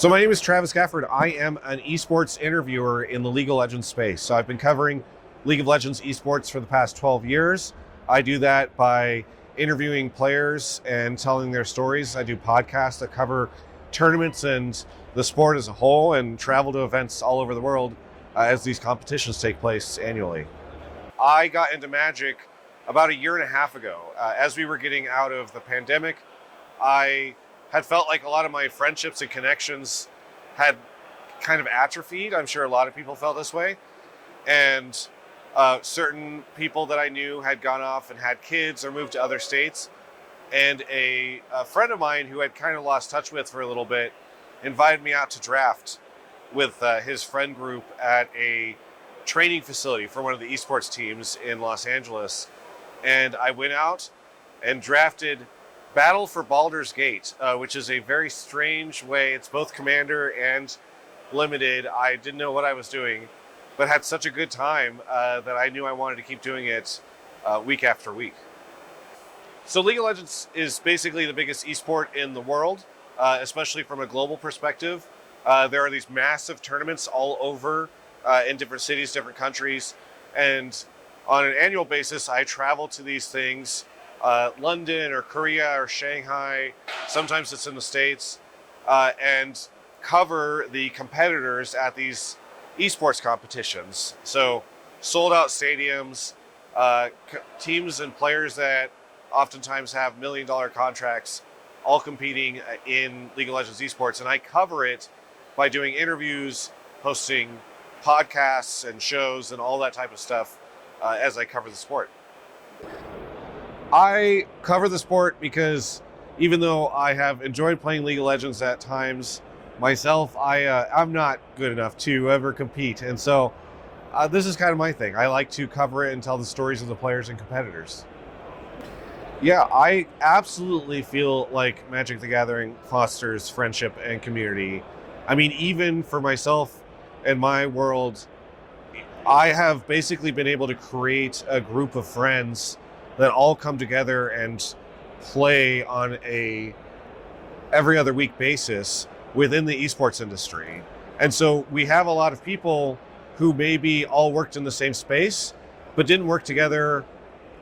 So my name is Travis Gafford. I am an esports interviewer in the League of Legends space. So I've been covering League of Legends esports for the past 12 years. I do that by interviewing players and telling their stories. I do podcasts that cover tournaments and the sport as a whole, and travel to events all over the world as these competitions take place annually. I got into Magic about a year and a half ago. As we were getting out of the pandemic, I had felt like a lot of my friendships and connections had kind of atrophied. I'm sure a lot of people felt this way. And certain people that I knew had gone off and had kids or moved to other states. And a friend of mine who I'd kind of lost touch with for a little bit invited me out to draft with his friend group at a training facility for one of the esports teams in Los Angeles. And I went out and drafted Battle for Baldur's Gate, which is a very strange way. It's both Commander and Limited. I didn't know what I was doing, but had such a good time that I knew I wanted to keep doing it week after week. So League of Legends is basically the biggest esport in the world, especially from a global perspective. There are these massive tournaments all over in different cities, different countries, and on an annual basis, I travel to these things, London or Korea or Shanghai, sometimes it's in the States, and cover the competitors at these esports competitions. So sold out stadiums, teams and players that oftentimes have $1 million contracts, all competing in League of Legends esports. And I cover it by doing interviews, hosting podcasts and shows and all that type of stuff as I cover the sport. I cover the sport because even though I have enjoyed playing League of Legends at times myself, I'm not good enough to ever compete. And so this is kind of my thing. I like to cover it and tell the stories of the players and competitors. Yeah, I absolutely feel like Magic the Gathering fosters friendship and community. I mean, even for myself and my world, I have basically been able to create a group of friends that all come together and play on a every other week basis within the esports industry. And so we have a lot of people who maybe all worked in the same space, but didn't work together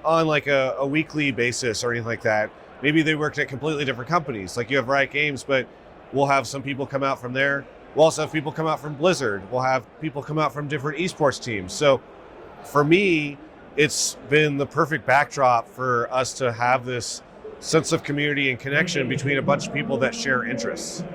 on like a weekly basis or anything like that. Maybe they worked at completely different companies. Like you have Riot Games, but we'll have some people come out from there. We'll also have people come out from Blizzard. We'll have people come out from different esports teams. So for me, it's been the perfect backdrop for us to have this sense of community and connection between a bunch of people that share interests.